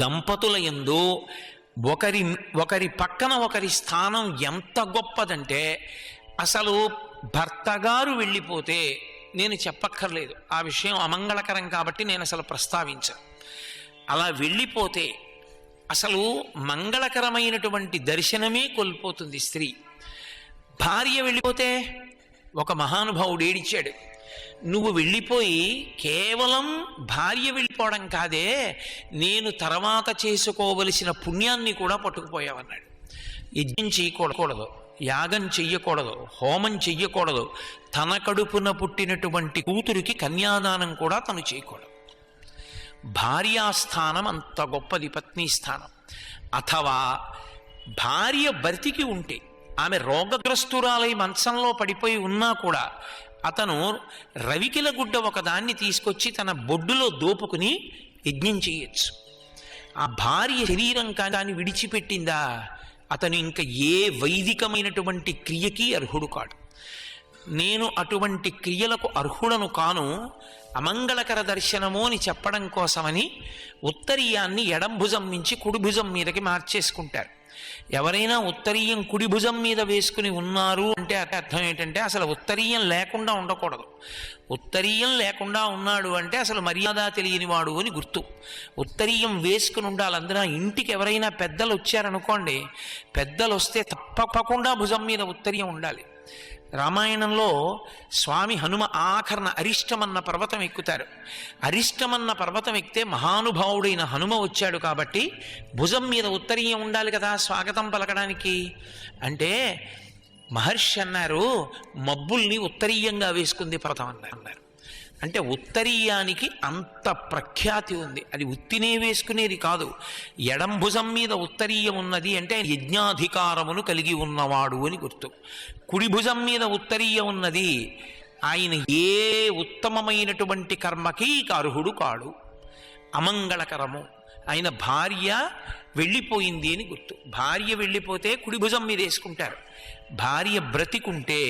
దంపతుల యందు ఒకరి ఒకరి పక్కన ఒకరి స్థానం ఎంత గొప్పదంటే, అసలు భర్తగారు వెళ్ళిపోతే నేను చెప్పక్కర్లేదు, ఆ విషయం అమంగళకరం కాబట్టి నేను అసలు ప్రస్తావించను. అలా వెళ్ళిపోతే అసలు మంగళకరమైనటువంటి దర్శనమే కోల్పోతుంది స్త్రీ. భార్య వెళ్ళిపోతే ఒక మహానుభావుడు ఏడిచాడు, నువ్వు వెళ్ళిపోయి కేవలం భార్య వెళ్ళిపోవడం కాదే, నేను తర్వాత చేసుకోవలసిన పుణ్యాన్ని కూడా పట్టుకుపోయావన్నాడు. యజ్ఞం చేయకూడదు, యాగం చెయ్యకూడదు, హోమం చెయ్యకూడదు, తన కడుపున పుట్టినటువంటి కూతురికి కన్యాదానం కూడా తను చేయకూడదు. భార్యాస్థానం అంత గొప్పది, పత్ని స్థానం. అథవా భార్య బ్రతికి ఉంటే, ఆమె రోగగ్రస్తురాలై మంచంలో పడిపోయి ఉన్నా కూడా అతను రవికిల గుడ్డ ఒకదాన్ని తీసుకొచ్చి తన బొడ్డులో దోపుకుని యజ్ఞం చేయొచ్చు. ఆ భార్య శరీరం కానీ విడిచిపెట్టిందా, అతను ఇంకా ఏ వైదికమైనటువంటి క్రియకి అర్హుడు కాడు. నేను అటువంటి క్రియలకు అర్హుడను కాను, అమంగళకర దర్శనము అని చెప్పడం కోసమని ఉత్తరీయాన్ని ఎడం భుజం నుంచి కుడి భుజం మీదకి మార్చేసుకుంటారు. ఎవరైనా ఉత్తరీయం కుడి భుజం మీద వేసుకుని ఉన్నారు అంటే అర్థం ఏంటంటే అసలు ఉత్తరీయం లేకుండా ఉండకూడదు. ఉత్తరీయం లేకుండా ఉన్నాడు అంటే అసలు మర్యాద తెలియనివాడు అని గుర్తు. ఉత్తరీయం వేసుకుని ఉండాలి. అందున ఇంటికి ఎవరైనా పెద్దలు వచ్చారనుకోండి, పెద్దలు వస్తే తప్పకుండా భుజం మీద ఉత్తరీయం ఉండాలి. రామాయణంలో స్వామి హనుమ ఆఖరణ అరిష్టమన్న పర్వతం ఎక్కుతారు. అరిష్టమన్న పర్వతం ఎక్కితే మహానుభావుడైన హనుమ వచ్చాడు కాబట్టి భుజం మీద ఉత్తరీయం ఉండాలి కదా స్వాగతం పలకడానికి. అంటే మహర్షి అన్నారు, మబ్బుల్ని ఉత్తరీయంగా వేసుకుంది పర్వతం అన్నారు. అంటే ఉత్తరీయానికి అంత ప్రఖ్యాతి ఉంది. అది ఉత్తినే వేసుకునేది కాదు. ఎడం భుజం మీద ఉత్తరీయం ఉన్నది అంటే యజ్ఞాధికారమును కలిగి ఉన్నవాడు అని గుర్తు. కుడి భుజం మీద ఉత్తరీయం ఉన్నది, ఆయన ఏ ఉత్తమమైనటువంటి కర్మకి అర్హుడు కాడు, అమంగళకరము. ఆయన భార్య వెళ్ళిపోయింది అని గుర్తు. భార్య వెళ్ళిపోతే కుడి భుజం మీద వేసుకుంటారు, భార్య బ్రతికుంటే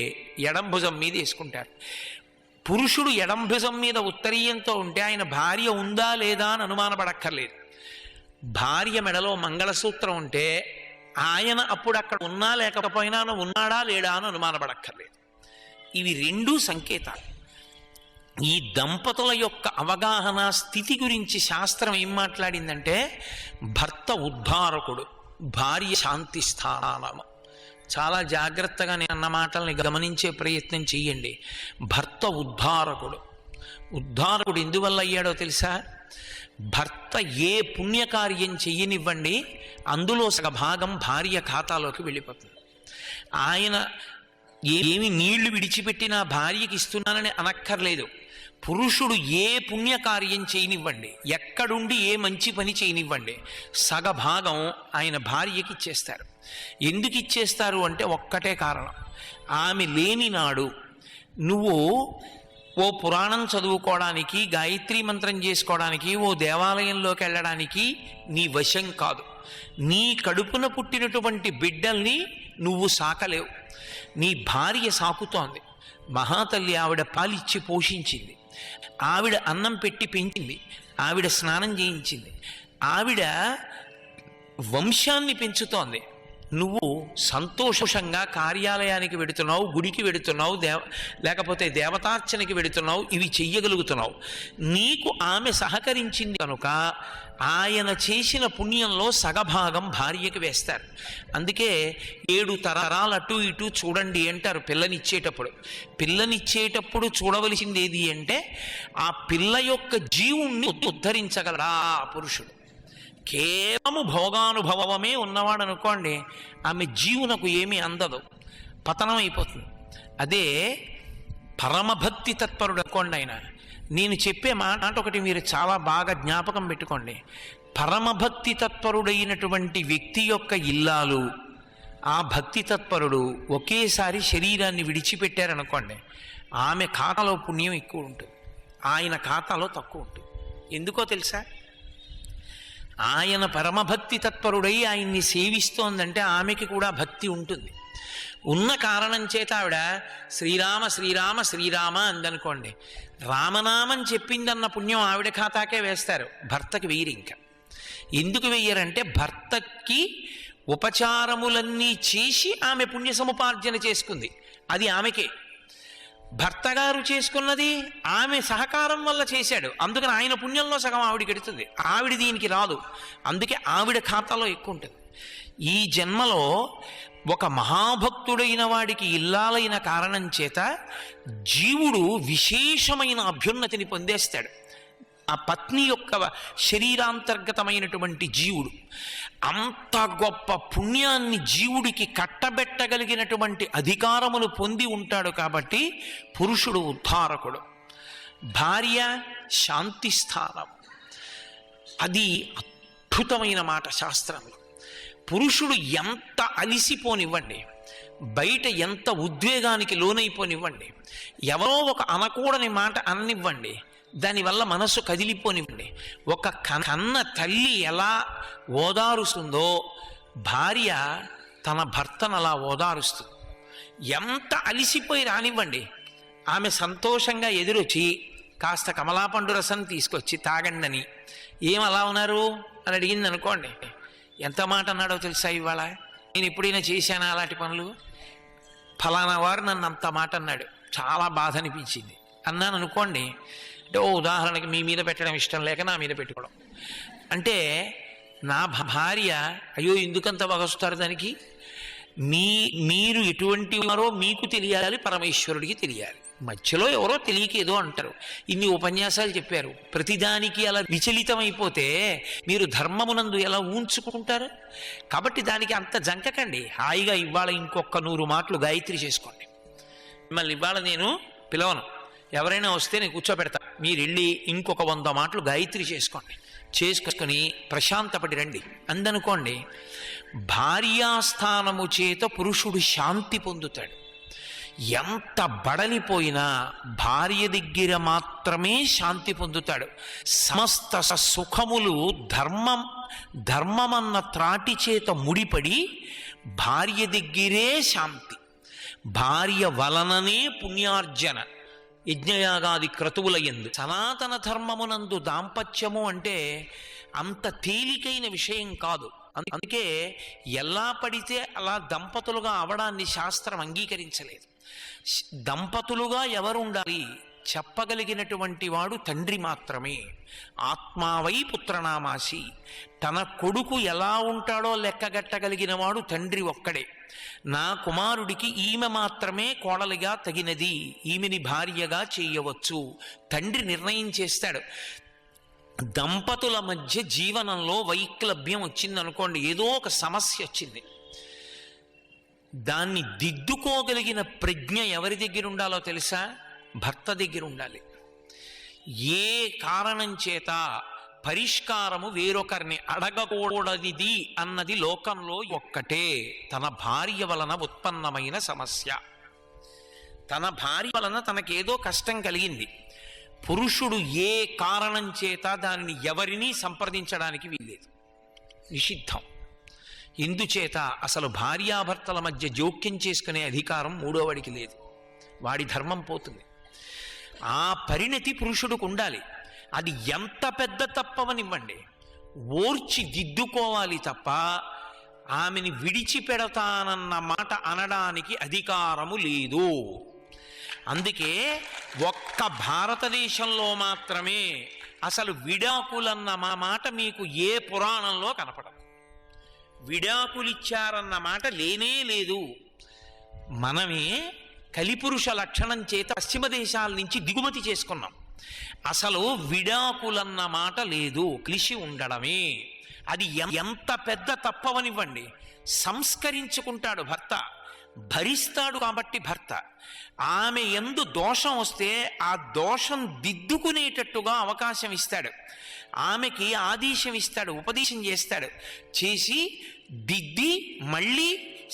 ఎడం భుజం మీద వేసుకుంటారు. పురుషుడు ఎడం భుజం మీద ఉత్తరీయంతో ఉంటే ఆయన భార్య ఉందా లేదా అని అనుమానపడక్కర్లేదు. భార్య మెడలో మంగళసూత్రం ఉంటే ఆయన అప్పుడు అక్కడ ఉన్నా లేకపోయినా ఉన్నాడా లేడా అని అనుమానపడక్కర్లేదు. ఇవి రెండూ సంకేతాలు. ఈ దంపతుల యొక్క అవగాహన స్థితి గురించి శాస్త్రం ఏం మాట్లాడిందంటే, భర్త ఉద్ధారకుడు, భార్య శాంతి స్థానము. చాలా జాగ్రత్తగా నేను అన్న మాటల్ని గమనించే ప్రయత్నం చెయ్యండి. భర్త ఉద్ధారకుడు. ఉద్ధారకుడు ఎందువల్ల అయ్యాడో తెలుసా? భర్త ఏ పుణ్యకార్యం చెయ్యనివ్వండి, అందులో సగ భాగం భార్య ఖాతాలోకి వెళ్ళిపోతుంది. ఆయన ఏమి నీళ్లు విడిచిపెట్టినా భార్యకి ఇస్తున్నానని అనక్కర్లేదు. పురుషుడు ఏ పుణ్యకార్యం చేయనివ్వండి, ఎక్కడుండి ఏ మంచి పని చేయనివ్వండి, సగ భాగం ఆయన భార్యకి ఇచ్చేస్తారు. ఎందుకు ఇచ్చేస్తారు అంటే ఒక్కటే కారణం, ఆమె లేని నాడు నువ్వు ఓ పురాణం చదువుకోవడానికి, గాయత్రీ మంత్రం చేసుకోవడానికి, ఓ దేవాలయంలోకి వెళ్ళడానికి నీ వశం కాదు. నీ కడుపున పుట్టినటువంటి బిడ్డల్ని నువ్వు సాకలేవు, నీ భార్య సాకుతోంది. మహాతల్లి ఆవిడ పాలిచ్చి పోషించింది, ఆవిడ అన్నం పెట్టి పెంచింది, ఆవిడ స్నానం చేయించింది, ఆవిడ వంశాన్ని పెంచుతోంది. నువ్వు సంతోషంగా కార్యాలయానికి వెడుతున్నావు, గుడికి వెడుతున్నావు, లేకపోతే దేవతార్చనకి వెడుతున్నావు, ఇవి చెయ్యగలుగుతున్నావు. నీకు ఆమె సహకరించింది కనుక ఆయన చేసిన పుణ్యంలో సగభాగం భార్యకి వేస్తారు. అందుకే 7 తరాలు అటు ఇటు చూడండి అంటారు పిల్లనిచ్చేటప్పుడు. పిల్లనిచ్చేటప్పుడు చూడవలసింది ఏది అంటే, ఆ పిల్ల యొక్క జీవుణ్ణి ఉద్ధరించగలరా పురుషుడు. కేవలము భోగానుభవమే ఉన్నవాడు అనుకోండి, ఆమె జీవునకు ఏమీ అందదు, పతనం అయిపోతుంది. అదే పరమభక్తి తత్పరుడు అనుకోండి ఆయన. నేను చెప్పే మాట ఒకటి మీరు చాలా బాగా జ్ఞాపకం పెట్టుకోండి. పరమభక్తి తత్పరుడైనటువంటి వ్యక్తి యొక్క ఇల్లాలు, ఆ భక్తి తత్పరుడు ఒకేసారి శరీరాన్ని విడిచిపెట్టారనుకోండి, ఆమె ఖాతాలో పుణ్యం ఎక్కువ ఉంటుంది, ఆయన ఖాతాలో తక్కువ ఉంటుంది. ఎందుకో తెలుసా? ఆయన పరమభక్తి తత్పరుడై ఆయన్ని సేవిస్తోందంటే ఆమెకి కూడా భక్తి ఉంటుంది. ఉన్న కారణం చేత ఆవిడ శ్రీరామ శ్రీరామ శ్రీరామ అందనుకోండి, రామనామం చెప్పిందన్న పుణ్యం ఆవిడ ఖాతాకే వేస్తారు, భర్తకి వెయ్యరు. ఇంకా ఎందుకు వెయ్యరంటే భర్తకి ఉపచారములన్నీ చేసి ఆమె పుణ్య సముపార్జన చేసుకుంది, అది ఆమెకే. భర్త గారు చేసుకున్నది ఆమె సహకారం వల్ల చేశాడు, అందుకని ఆయన పుణ్యంలో సగం ఆవిడికి ఎడుతుంది, ఆవిడ దీనికి రాదు, అందుకే ఆవిడ ఖాతాలో ఎక్కువ ఉంటుంది. ఈ జన్మలో ఒక మహాభక్తుడైన వాడికి ఇల్లాలైన కారణం చేత జీవుడు విశేషమైన అభ్యున్నతిని పొందేస్తాడు. ఆ పత్ని యొక్క శరీరాంతర్గతమైనటువంటి జీవుడు అంత గొప్ప పుణ్యాన్ని జీవుడికి కట్టబెట్టగలిగినటువంటి అధికారమును పొంది ఉంటాడు. కాబట్టి పురుషుడు ఉద్ధారకుడు, భార్య శాంతి స్థానం. అది అద్భుతమైన మాట శాస్త్రంలో. పురుషుడు ఎంత అలిసిపోనివ్వండి, బయట ఎంత ఉద్వేగానికి లోనైపోనివ్వండి, ఎవరో ఒక అనకూడని మాట అననివ్వండి, దానివల్ల మనస్సు కదిలిపోనివ్వండి, ఒక కన్న తల్లి ఎలా ఓదారుస్తుందో భార్య తన భర్తను అలా ఓదారుస్తుంది. ఎంత అలిసిపోయి రానివ్వండి, ఆమె సంతోషంగా ఎదురొచ్చి కాస్త కమలాపండు రసం తీసుకొచ్చి తాగండని, ఏం అలా ఉన్నారు అని అడిగింది అనుకోండి, ఎంత మాట అన్నాడో తెలుసా, ఇవాళ నేను ఎప్పుడైనా చేశానా అలాంటి పనులు, ఫలానా వారు నన్ను అంత మాట అన్నాడు, చాలా బాధ అనిపించింది అన్నాను అనుకోండి, అంటే ఓ ఉదాహరణకి మీ మీద పెట్టడం ఇష్టం లేక నా మీద పెట్టుకోవడం, అంటే నా భార్య అయ్యో ఎందుకంత వగొస్తారు దానికి, మీరు ఎటువంటి వారో మీకు తెలియాలి, పరమేశ్వరుడికి తెలియాలి. మధ్యలో ఎవరో తెలియక ఏదో అంటారు, ఇన్ని ఉపన్యాసాలు చెప్పారు, ప్రతిదానికి అలా విచలితమైపోతే మీరు ధర్మమునందు ఎలా ఊంచుకుంటారు? కాబట్టి దానికి అంత జంకకండి, హాయిగా ఇవాళ ఇంకొక 100 మాటలు గాయత్రి చేసుకోండి. మిమ్మల్ని ఇవాళ నేను పిలవను, ఎవరైనా వస్తే నేను కూర్చోబెడతా, మీరు వెళ్ళి ఇంకొక 100 మాటలు గాయత్రి చేసుకొని ప్రశాంతపడి రండి అందనుకోండి. భార్యాస్థానము చేత పురుషుడు శాంతి పొందుతాడు. ఎంత బడలిపోయినా భార్య దగ్గర మాత్రమే శాంతి పొందుతాడు. సమస్త సుఖములు ధర్మమన్న త్రాటి చేత ముడిపడి భార్య దగ్గరే శాంతి, భార్య వలననే పుణ్యార్జన, యజ్ఞయాగాది క్రతువుల యందు. సనాతన ధర్మమునందు దాంపత్యము అంటే అంత తేలికైన విషయం కాదు. అందుకే ఎలా పడితే అలా దంపతులుగా అవడాన్ని శాస్త్రం అంగీకరించలేదు. దంపతులుగా ఎవరు ఉండాలి చెప్పగలిగినటువంటి వాడు తండ్రి మాత్రమే. ఆత్మావై పుత్రనామాసి, తన కొడుకు ఎలా ఉంటాడో లెక్కగట్టగలిగిన వాడు తండ్రి ఒక్కడే. నా కుమారుడికి ఈమె మాత్రమే కోడలిగా తగినది, ఈమెని భార్యగా చేయవచ్చు, తండ్రి నిర్ణయం చేస్తాడు. దంపతుల మధ్య జీవనంలో వైక్లభ్యం వచ్చిందనుకోండి, ఏదో ఒక సమస్య వచ్చింది, దాన్ని దిద్దుకోగలిగిన ప్రజ్ఞ ఎవరి దగ్గర ఉండాలో తెలుసా? భర్త దగ్గర ఉండాలి. ఏ కారణం చేత పరిష్కారము వేరొకరిని అడగకూడదిది అన్నది లోకంలో ఒక్కటే, తన భార్య వలన ఉత్పన్నమైన సమస్య. తన భార్య వలన తనకేదో కష్టం కలిగింది, పురుషుడు ఏ కారణం చేత దానిని ఎవరినీ సంప్రదించడానికి వీల్లేదు, నిషిద్ధం. ఎందుచేత అసలు భార్యాభర్తల మధ్య జోక్యం చేసుకునే అధికారం మూడోవాడికి లేదు, వాడి ధర్మం పోతుంది. ఆ పరిణతి పురుషుడికి ఉండాలి. అది ఎంత పెద్ద తప్పవనివ్వండి, ఓర్చి దిద్దుకోవాలి తప్ప ఆమెని విడిచిపెడతానన్న మాట అనడానికి అధికారము లేదు. అందుకే ఒక్క భారతదేశంలో మాత్రమే అసలు విడాకులన్న మాట మీకు ఏ పురాణంలో కనపడదు. విడాకులిచ్చారన్న మాట లేనే లేదు. మనమే కలిపురుష లక్షణం చేత పశ్చిమ దేశాల నుంచి దిగుమతి చేసుకున్నాం. అసలు విడాకులన్న మాట లేదు, కలిసి ఉండడమే. అది ఎంత పెద్ద తప్పవనివ్వండి, సంస్కరించుకుంటాడు భర్త, భరిస్తాడు కాబట్టి భర్త. ఆమె యందు దోషం వస్తే ఆ దోషం దిద్దుకునేటట్టుగా అవకాశం ఇస్తాడు, ఆమెకి ఆదేశం ఇస్తాడు, ఉపదేశం చేస్తాడు, చేసి దిద్ది మళ్ళీ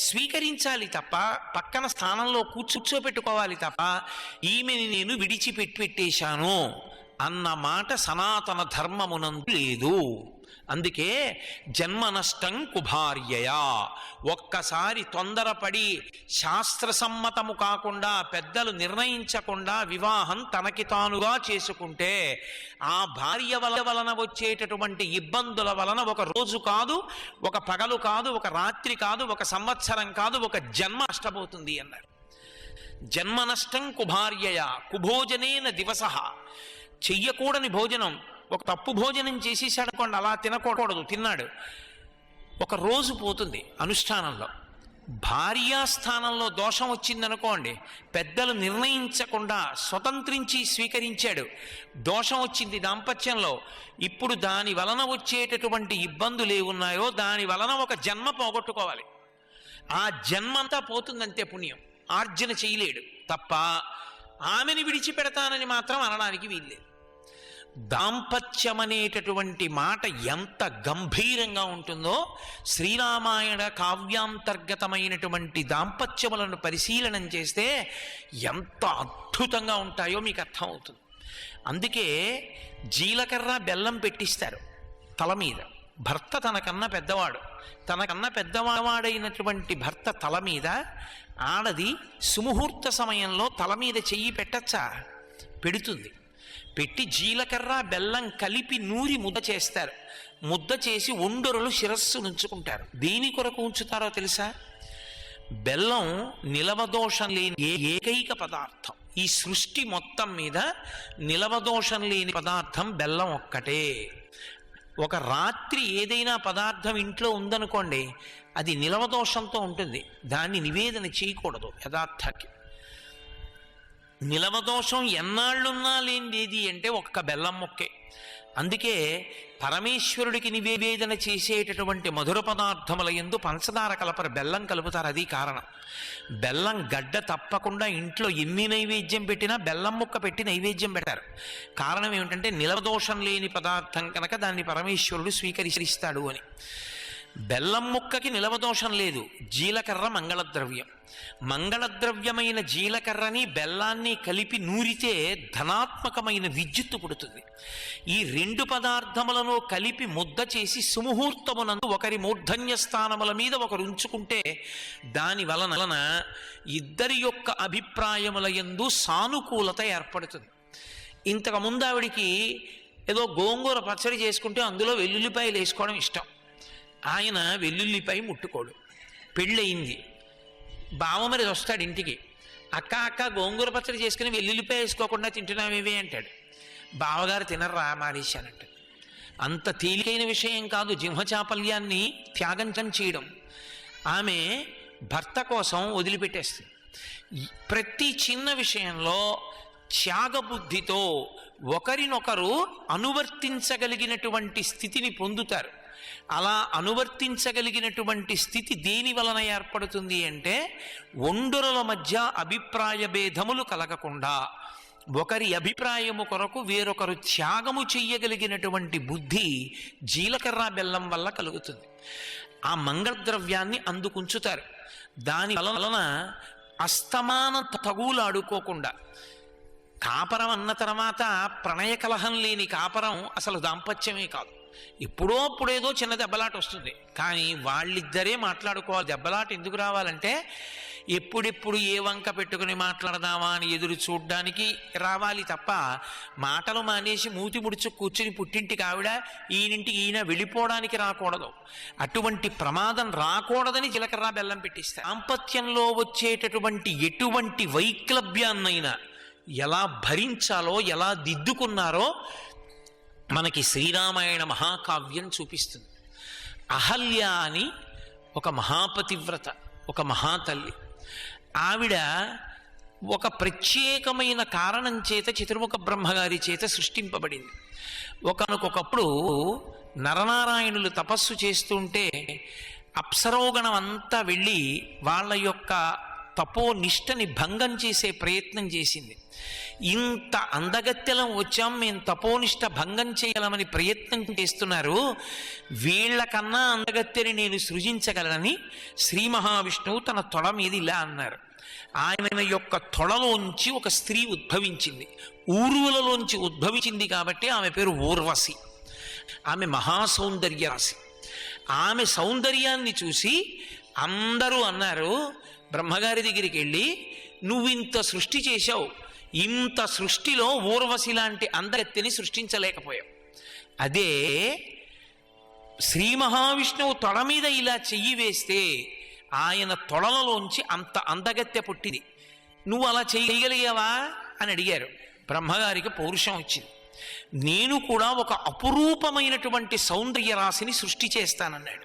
స్వీకరించాలి తప్ప, పక్కన స్థానంలో కూర్చోపెట్టుకోవాలి తప్ప, ఈమెని నేను విడిచిపెట్టేశాను అన్న మాట సనాతన ధర్మమునందు లేదు. అందుకే జన్మ నష్టం కుభార్యయా. ఒక్కసారి తొందరపడి శాస్త్రసమ్మతము కాకుండా పెద్దలు నిర్ణయించకుండా వివాహం తనకి తానుగా చేసుకుంటే ఆ భార్య వలన వచ్చేటటువంటి ఇబ్బందుల వలన ఒక రోజు కాదు, ఒక పగలు కాదు, ఒక రాత్రి కాదు, ఒక సంవత్సరం కాదు, ఒక జన్మ నష్టపోతుంది అన్నారు. జన్మ నష్టం కుభార్యయ కుభోజనేన దివస. చెయ్యకూడని భోజనం, ఒక తప్పు భోజనం చేసేసాడనుకోండి, అలా తినకూడదు, తిన్నాడు, ఒక రోజు పోతుంది అనుష్ఠానంలో. భార్యాస్థానంలో దోషం వచ్చిందనుకోండి, పెద్దలు నిర్ణయించకుండా స్వతంత్రించి స్వీకరించాడు, దోషం వచ్చింది దాంపత్యంలో, ఇప్పుడు దాని వలన వచ్చేటటువంటి ఇబ్బందులు ఏమున్నాయో దాని వలన ఒక జన్మ పోగొట్టుకోవాలి. ఆ జన్మంతా పోతుందంతే, పుణ్యం ఆర్జన చేయలేడు తప్ప ఆమెని విడిచిపెడతానని మాత్రం అనడానికి వీల్లేదు. దాంపత్యం అనేటటువంటి మాట ఎంత గంభీరంగా ఉంటుందో శ్రీరామాయణ కావ్యాంతర్గతమైనటువంటి దాంపత్యములను పరిశీలనం చేస్తే ఎంత అద్భుతంగా ఉంటాయో మీకు అర్థమవుతుంది. అందుకే జీలకర్ర బెల్లం పెట్టిస్తారు తల మీద. భర్త తనకన్నా పెద్దవాడు, తనకన్నా పెద్దవాడైనటువంటి భర్త తల మీద ఆడది సుముహూర్త సమయంలో తల మీద చెయ్యి పెట్టచ్చా? పెడుతుంది. పెట్టి జీలకర్ర బెల్లం కలిపి నూరి ముద్ద చేస్తారు. ముద్ద చేసి ఒండొరలు శిరస్సు ఉంచుకుంటారు. దేని కొరకు ఉంచుతారో తెలుసా? బెల్లం నిలవదోషం లేని ఏకైక పదార్థం. ఈ సృష్టి మొత్తం మీద నిలవదోషం లేని పదార్థం బెల్లం ఒక్కటే. ఒక రాత్రి ఏదైనా పదార్థం ఇంట్లో ఉందనుకోండి, అది నిలవదోషంతో ఉంటుంది, దాన్ని నివేదన చేయకూడదు. యథార్థానికి నిలవదోషం ఎన్నాళ్ళున్నా లేనిది అంటే ఒక్క బెల్లం మొక్కే. అందుకే పరమేశ్వరుడికి నివేదన చేసేటటువంటి మధుర పదార్థముల యందు పంచదార కలపరు, బెల్లం కలుపుతారు. అది కారణం. బెల్లం గడ్డ తప్పకుండా ఇంట్లో ఎన్ని నైవేద్యం పెట్టినా బెల్లం ముక్క పెట్టి నైవేద్యం పెట్టారు. కారణం ఏమిటంటే నిలవదోషం లేని పదార్థం కనుక దాన్ని పరమేశ్వరుడు స్వీకరిస్తాడు అని. బెల్లం ముక్కకి నిలవదోషం లేదు. జీలకర్ర మంగళద్రవ్యం. మంగళద్రవ్యమైన జీలకర్రని బెల్లాన్ని కలిపి నూరితే ధనాత్మకమైన విద్యుత్తు పుడుతుంది. ఈ రెండు పదార్థములను కలిపి ముద్ద చేసి సుముహూర్తమునందు ఒకరి మూర్ధన్య స్థానముల మీద ఒకరు ఉంచుకుంటే దాని వలన ఇద్దరి యొక్క అభిప్రాయముల యందు సానుకూలత ఏర్పడుతుంది. ఇంతకుముందు ఆవిడికి ఏదో గోంగూర పచ్చడి చేసుకుంటే అందులో వెల్లుల్లిపాయలు వేసుకోవడం ఇష్టం. ఆయన వెల్లుల్లిపాయ ముట్టుకోడు. పెళ్ళయింది, బావమరిది వస్తాడు ఇంటికి, అక్క అక్క గోంగూర పచ్చడి చేసుకుని వెల్లుల్లిపాయ వేసుకోకుండా తింటున్నామేవి అంటాడు. బావగారు తినర్రా మానేశానంట. అంత తేలికైన విషయం కాదు జిహ్వచాపల్యాన్ని త్యాగం చేయడం. ఆమె భర్త కోసం వదిలిపెట్టేస్తుంది. ప్రతి చిన్న విషయంలో త్యాగబుద్ధితో ఒకరినొకరు అనువర్తించగలిగినటువంటి స్థితిని పొందుతారు. అలా అనువర్తించగలిగినటువంటి స్థితి దేని వలన ఏర్పడుతుంది అంటే ఒండొరల మధ్య అభిప్రాయ భేదములు కలగకుండా ఒకరి అభిప్రాయము కొరకు వేరొకరు త్యాగము చెయ్యగలిగినటువంటి బుద్ధి జీలకర్ర బెల్లం వల్ల కలుగుతుంది. ఆ మంగళద్రవ్యాన్ని అందుకుంచుతారు. దాని వలన అస్తమాన తగులాడుకోకుండా. కాపరం అన్న తర్వాత ప్రణయ కలహం లేని కాపరం అసలు దాంపత్యమే కాదు. ఎప్పుడో అప్పుడేదో చిన్న దెబ్బలాట వస్తుంది, కానీ వాళ్ళిద్దరే మాట్లాడుకోవాలి. దెబ్బలాట ఎందుకు రావాలంటే ఎప్పుడెప్పుడు ఏ వంక పెట్టుకుని మాట్లాడదామా అని ఎదురు చూడ్డానికి రావాలి తప్ప మాటలు మానేసి మూతి ముడుచు కూర్చుని పుట్టింటికి ఆవిడ ఈయనింటికి ఈయన వెళ్ళిపోవడానికి రాకూడదు. అటువంటి ప్రమాదం రాకూడదని జీలకర్ర బెల్లం పెట్టిస్తారు. దాంపత్యంలో వచ్చేటటువంటి ఎటువంటి వైక్లభ్యాన్నైనా ఎలా భరించాలో ఎలా దిద్దుకున్నారో మనకి శ్రీరామాయణ మహాకావ్యం చూపిస్తుంది. అహల్య అని ఒక మహాపతివ్రత, ఒక మహాతల్లి. ఆవిడ ఒక ప్రత్యేకమైన కారణం చేత చతుర్ముఖ బ్రహ్మగారి చేత సృష్టింపబడింది. ఒకనకొకప్పుడు నరనారాయణులు తపస్సు చేస్తుంటే అప్సరోగణం అంతా వెళ్ళి వాళ్ళ యొక్క తపోనిష్టని భంగం చేసే ప్రయత్నం చేసింది. ఇంత అందగత్తెలం వచ్చాం, మేము తపోనిష్ట భంగం చేయగలమని ప్రయత్నం చేస్తున్నారు, వీళ్లకన్నా అందగత్తెని నేను సృజించగలనని శ్రీ మహావిష్ణువు తన తొడ మీద ఇలా అన్నారు. ఆయన యొక్క తొడలోంచి ఒక స్త్రీ ఉద్భవించింది. ఊరువులలోంచి ఉద్భవించింది కాబట్టి ఆమె పేరు ఊర్వశి. ఆమె మహాసౌందర్య రాశి. ఆమె సౌందర్యాన్ని చూసి అందరూ అన్నారు, బ్రహ్మగారి దగ్గరికి వెళ్ళి, నువ్వు ఇంత సృష్టి చేశావు, ఇంత సృష్టిలో ఊర్వశి లాంటి అందరెత్తిని సృష్టించలేకపోయావు. అదే శ్రీ మహావిష్ణువు తొడ మీద ఇలా చెయ్యి వేస్తే ఆయన తొడలలోంచి అంత అందగత్తె పుట్టింది, నువ్వు అలా చేయగలిగావా అని అడిగారు. బ్రహ్మగారికి పౌరుషం వచ్చింది. నేను కూడా ఒక అపురూపమైనటువంటి సౌందర్య రాశిని సృష్టి చేస్తానన్నాడు.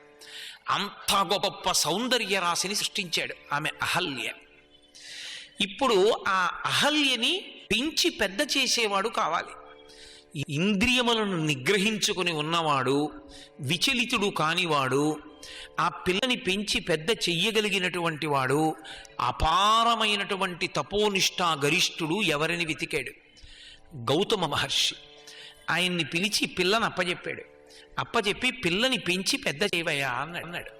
అంత గొప్ప సౌందర్య రాశిని సృష్టించాడు. ఆమె అహల్య. ఇప్పుడు ఆ అహల్యని పెంచి పెద్ద చేసేవాడు కావాలి. ఇంద్రియములను నిగ్రహించుకుని ఉన్నవాడు, విచలితుడు కానివాడు, ఆ పిల్లని పెంచి పెద్ద చెయ్యగలిగినటువంటి వాడు, అపారమైనటువంటి తపోనిష్ఠా గరిష్ఠుడు ఎవరిని వెతికాడు? గౌతమ మహర్షి. ఆయన్ని పిలిచి పిల్లని అప్పచెప్పాడు. అప్పచెప్పి పిల్లని పెంచి పెద్ద చేయవయ్యా అన్నాడు.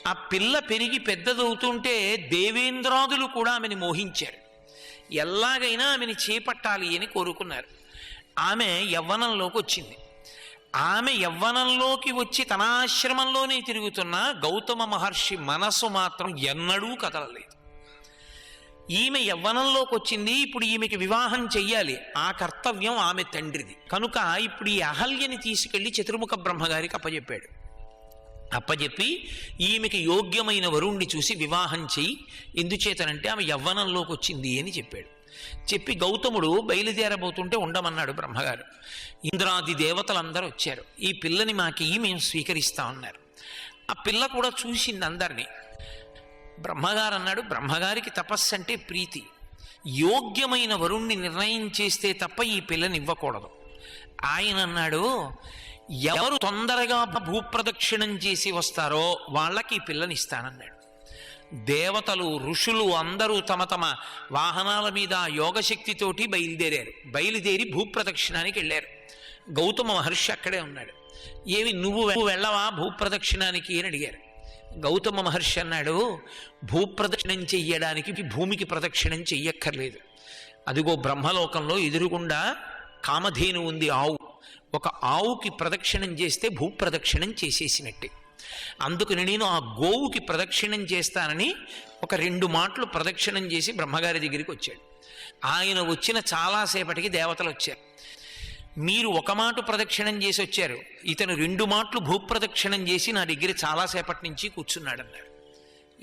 ఆ పిల్ల పెరిగి పెద్దదవుతుంటే దేవేంద్రాదులు కూడా ఆమెని మోహించారు. ఎలాగైనా ఆమెని చేపట్టాలి అని కోరుకున్నారు. ఆమె యవ్వనంలోకి వచ్చింది. ఆమె యవ్వనంలోకి వచ్చి తన ఆశ్రమంలోనే తిరుగుతున్న గౌతమ మహర్షి మనస్సు మాత్రం ఎన్నడూ కదలలేదు. ఈమె యవ్వనంలోకి వచ్చింది, ఇప్పుడు ఈమెకి వివాహం చెయ్యాలి, ఆ కర్తవ్యం ఆమె తండ్రిది. కనుక ఇప్పుడు ఈ అహల్యని తీసుకెళ్లి చతుర్ముఖ బ్రహ్మగారికి అప్పచెప్పాడు. అప్పచెప్పి ఈమెకి యోగ్యమైన వరుణ్ణి చూసి వివాహం చెయ్యి, ఎందుచేతనంటే ఆమె యవ్వనంలోకి వచ్చింది అని చెప్పాడు. చెప్పి గౌతముడు బయలుదేరబోతుంటే ఉండమన్నాడు బ్రహ్మగారు. ఇంద్రాది దేవతలందరూ వచ్చారు. ఈ పిల్లని మాకి మేము స్వీకరిస్తామన్నారు. ఆ పిల్ల కూడా చూసింది అందరినీ. బ్రహ్మగారు అన్నాడు, బ్రహ్మగారికి తపస్సు అంటే ప్రీతి, యోగ్యమైన వరుణ్ణి నిర్ణయం చేస్తే తప్ప ఈ పిల్లని ఇవ్వకూడదు. ఆయన అన్నాడు, ఎవరు తొందరగా భూప్రదక్షిణం చేసి వస్తారో వాళ్ళకి ఈ పిల్లని ఇస్తానన్నాడు. దేవతలు, ఋషులు అందరూ తమ తమ వాహనాల మీద యోగశక్తితోటి బయలుదేరి భూప్రదక్షిణానికి వెళ్ళారు. గౌతమ మహర్షి అక్కడే ఉన్నాడు. ఏమి నువ్వు వెళ్ళవా భూప్రదక్షిణానికి అని అడిగారు. గౌతమ మహర్షి అన్నాడు, భూప్రదక్షిణం చెయ్యడానికి భూమికి ప్రదక్షిణం చెయ్యక్కర్లేదు. అదిగో బ్రహ్మలోకంలో ఎదురుగుండా కామధేను ఉంది, ఆవు. ఒక ఆవుకి ప్రదక్షిణం చేస్తే భూప్రదక్షిణం చేసేసినట్టే. అందుకని నేను ఆ గోవుకి ప్రదక్షిణం చేస్తానని ఒక 2 మాటలు ప్రదక్షిణం చేసి బ్రహ్మగారి దగ్గరికి వచ్చాడు. ఆయన వచ్చిన చాలాసేపటికి దేవతలు వచ్చారు. మీరు 1 మాట ప్రదక్షిణం చేసి వచ్చారు, ఇతను 2 మాటలు భూప్రదక్షిణం చేసి నా దగ్గర చాలాసేపటి నుంచి కూర్చున్నాడన్నాడు.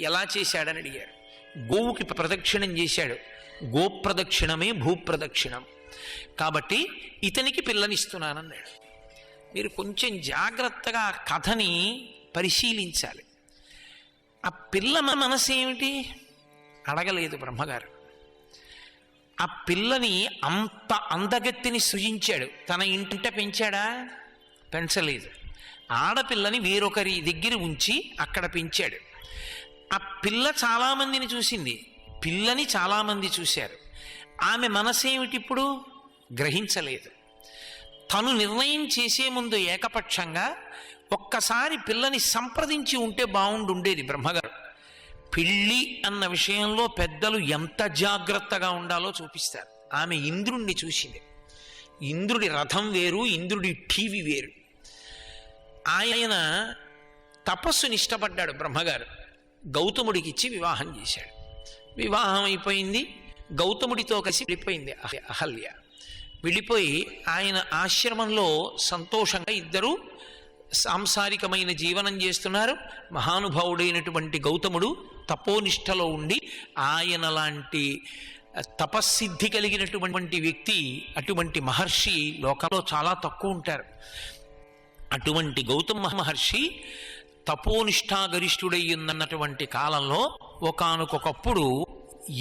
ఎలా చేశాడని అడిగారు. గోవుకి ప్రదక్షిణం చేశాడు. గోప్రదక్షిణమే భూప్రదక్షిణం, కాబట్టి ఇతనికి పిల్లనిస్తున్నానన్నాడు. మీరు కొంచెం జాగ్రత్తగా కథని పరిశీలించాలి. ఆ పిల్ల మనసు ఏమిటి అడగలేదు బ్రహ్మగారు. ఆ పిల్లని అంత అందగత్తిని సృజించాడు. తన ఇంట పెంచాడా? పెంచలేదు. ఆడపిల్లని వేరొకరి దగ్గర ఉంచి అక్కడ పెంచాడు. ఆ పిల్ల చాలామందిని చూసింది, పిల్లని చాలామంది చూశారు. ఆమె మనసేమిటి ఇప్పుడు గ్రహించలేదు. తను నిర్ణయం చేసే ముందు ఏకపక్షంగా ఒక్కసారి పిల్లని సంప్రదించి ఉంటే బాగుండుండేది. బ్రహ్మగారు పెళ్ళి అన్న విషయంలో పెద్దలు ఎంత జాగ్రత్తగా ఉండాలో చూపిస్తారు. ఆమె ఇంద్రుణ్ణి చూసింది. ఇంద్రుడి రథం వేరు, ఇంద్రుడి టీవీ వేరు. ఆయన తపస్సుని ఇష్టపడ్డాడు బ్రహ్మగారు. గౌతముడికి ఇచ్చి వివాహం చేశాడు. వివాహం అయిపోయింది. గౌతముడితో కలిసి వెళ్ళిపోయింది అహల్య. వెళ్ళిపోయి ఆయన ఆశ్రమంలో సంతోషంగా ఇద్దరు సాంసారికమైన జీవనం చేస్తున్నారు. మహానుభావుడైనటువంటి గౌతముడు తపోనిష్టలో ఉండి ఆయన లాంటి తపస్సిద్ధి కలిగినటువంటి వ్యక్తి, అటువంటి మహర్షి లోకంలో చాలా తక్కువ ఉంటారు. అటువంటి గౌతమ మహర్షి తపోనిష్టాగరిష్ఠుడయ్యున్నటువంటి కాలంలో ఒకానొకప్పుడు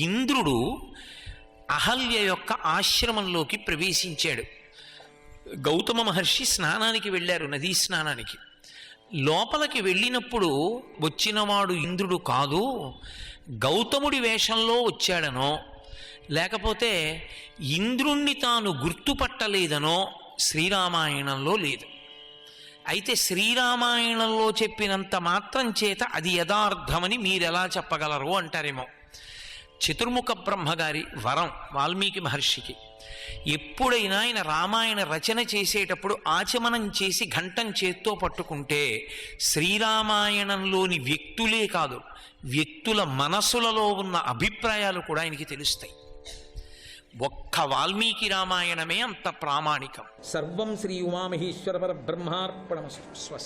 ఇంద్రుడు అహల్య యొక్క ఆశ్రమంలోకి ప్రవేశించాడు. గౌతమ మహర్షి స్నానానికి వెళ్ళారు, నదీ స్నానానికి. లోపలికి వెళ్ళినప్పుడు వచ్చినవాడు ఇంద్రుడు కాదు, గౌతముడి వేషంలో వచ్చాడనో లేకపోతే ఇంద్రుణ్ణి తాను గుర్తుపట్టలేదనో శ్రీరామాయణంలో లేదు. అయితే శ్రీరామాయణంలో చెప్పినంత మాత్రం చేత అది యథార్థమని మీరెలా చెప్పగలరు అంటారేమో. చతుర్ముఖ బ్రహ్మగారి వరం వాల్మీకి మహర్షికి. ఎప్పుడైనా ఆయన రామాయణ రచన చేసేటప్పుడు ఆచమనం చేసి ఘంటం చేత్తో పట్టుకుంటే శ్రీరామాయణంలోని వ్యక్తులే కాదు, వ్యక్తుల మనసులలో ఉన్న అభిప్రాయాలు కూడా ఆయనకి తెలుస్తాయి. ఒక్క వాల్మీకి రామాయణమే అంత ప్రామాణికం. సర్వం శ్రీ ఉమామహేశ్వర పరబ్రహ్మార్పణమస్తు.